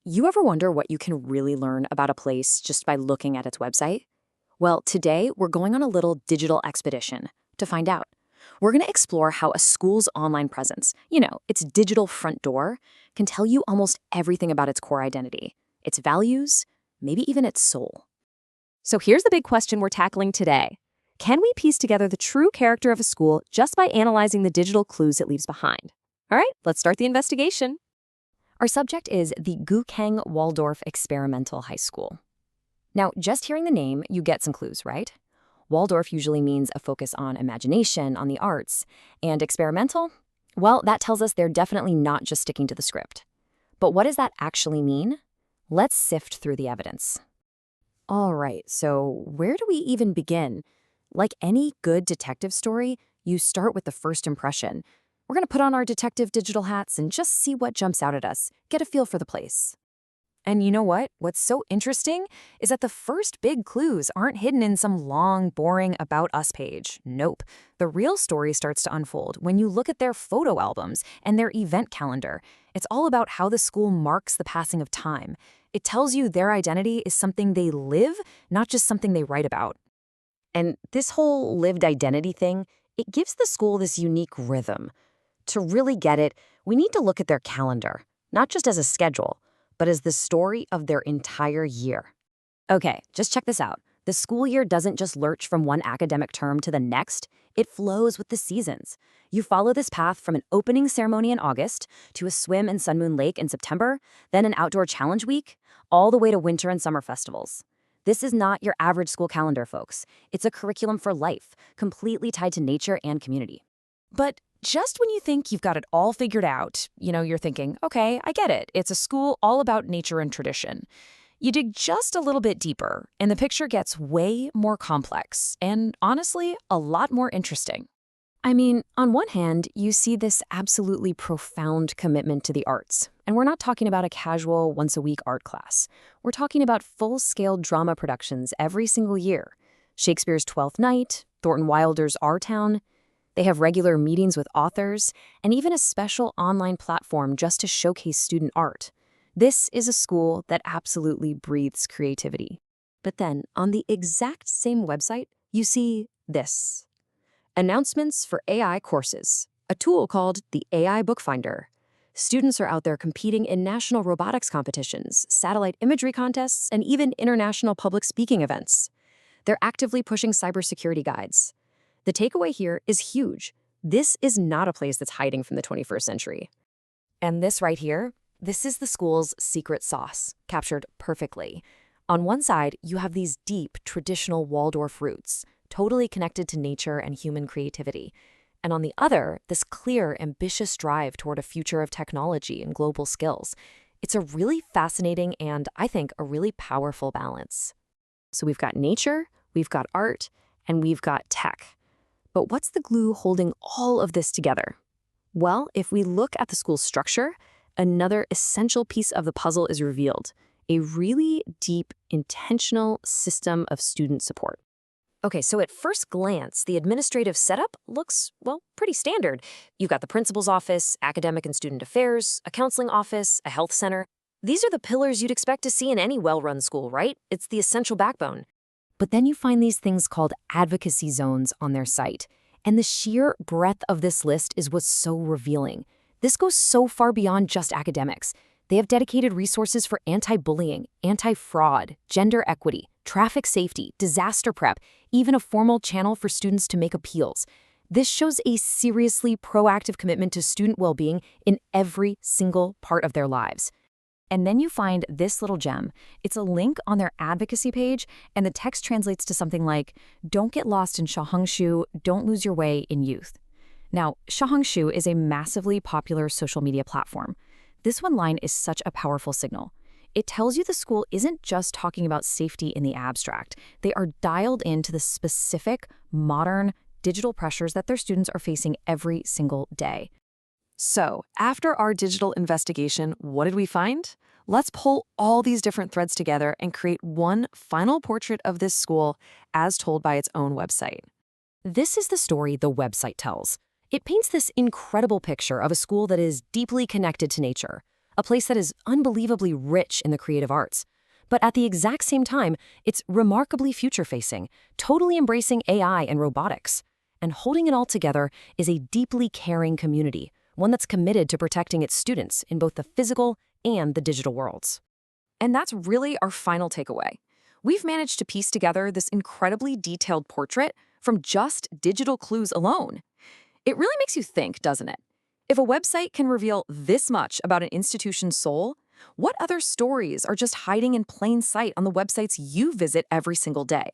You ever wonder what you can really learn about a place just by looking at its website? Well, today we're going on a little digital expedition to find out. We're going to explore how a school's online presence, its digital front door, can tell you almost everything about its core identity, its values, maybe even its soul. So here's the big question we're tackling today. Can we piece together the true character of a school just by analyzing the digital clues it leaves behind? All right, let's start the investigation. Our subject is the Gucheng Waldorf Experimental High School. Now, just hearing the name, you get some clues, right? Waldorf usually means a focus on imagination, on the arts. And experimental? Well, that tells us they're definitely not just sticking to the script. But what does that actually mean? Let's sift through the evidence. All right, so where do we even begin? Like any good detective story, you start with the first impression. We're going to put on our detective digital hats and just see what jumps out at us, get a feel for the place. And you know what? What's so interesting is that the first big clues aren't hidden in some long, boring About Us page. Nope. The real story starts to unfold when you look at their photo albums and their event calendar. It's all about how the school marks the passing of time. It tells you their identity is something they live, not just something they write about. And this whole lived identity thing, it gives the school this unique rhythm. To really get it, we need to look at their calendar, not just as a schedule, but as the story of their entire year. Okay, just check this out. The school year doesn't just lurch from one academic term to the next, it flows with the seasons. You follow this path from an opening ceremony in August to a swim in Sun Moon Lake in September, then an outdoor challenge week, all the way to winter and summer festivals. This is not your average school calendar, folks. It's a curriculum for life, completely tied to nature and community. But just when you think you've got it all figured out, you're thinking, okay, I get it. It's a school all about nature and tradition. You dig just a little bit deeper, and the picture gets way more complex and, honestly, a lot more interesting. I mean, on one hand, you see this absolutely profound commitment to the arts. And we're not talking about a casual once-a-week art class. We're talking about full-scale drama productions every single year. Shakespeare's Twelfth Night, Thornton Wilder's Our Town. They have regular meetings with authors, and even a special online platform just to showcase student art. This is a school that absolutely breathes creativity. But then, on the exact same website, you see this. Announcements for AI courses, a tool called the AI Bookfinder. Students are out there competing in national robotics competitions, satellite imagery contests, and even international public speaking events. They're actively pushing cybersecurity guides. The takeaway here is huge. This is not a place that's hiding from the 21st century. And this right here, this is the school's secret sauce, captured perfectly. On one side, you have these deep, traditional Waldorf roots, totally connected to nature and human creativity. And on the other, this clear, ambitious drive toward a future of technology and global skills. It's a really fascinating and, I think, a really powerful balance. So we've got nature, we've got art, and we've got tech. But what's the glue holding all of this together? Well, if we look at the school's structure, another essential piece of the puzzle is revealed, a really deep, intentional system of student support. Okay, so at first glance, the administrative setup looks, pretty standard. You've got the principal's office, academic and student affairs, a counseling office, a health center. These are the pillars you'd expect to see in any well-run school, right? It's the essential backbone. But then you find these things called advocacy zones on their site. And the sheer breadth of this list is what's so revealing. This goes so far beyond just academics. They have dedicated resources for anti-bullying, anti-fraud, gender equity, traffic safety, disaster prep, even a formal channel for students to make appeals. This shows a seriously proactive commitment to student well-being in every single part of their lives. And then you find this little gem. It's a link on their advocacy page, and the text translates to something like, "Don't get lost in Xiaohongshu, don't lose your way in youth." Now, Xiaohongshu is a massively popular social media platform. This one line is such a powerful signal. It tells you the school isn't just talking about safety in the abstract. They are dialed into the specific, modern, digital pressures that their students are facing every single day. So, after our digital investigation, what did we find? Let's pull all these different threads together and create one final portrait of this school as told by its own website. This is the story the website tells. It paints this incredible picture of a school that is deeply connected to nature, a place that is unbelievably rich in the creative arts. But at the exact same time, it's remarkably future-facing, totally embracing AI and robotics. And holding it all together is a deeply caring community, one that's committed to protecting its students in both the physical and the digital worlds. And that's really our final takeaway. We've managed to piece together this incredibly detailed portrait from just digital clues alone. It really makes you think, doesn't it? If a website can reveal this much about an institution's soul, what other stories are just hiding in plain sight on the websites you visit every single day?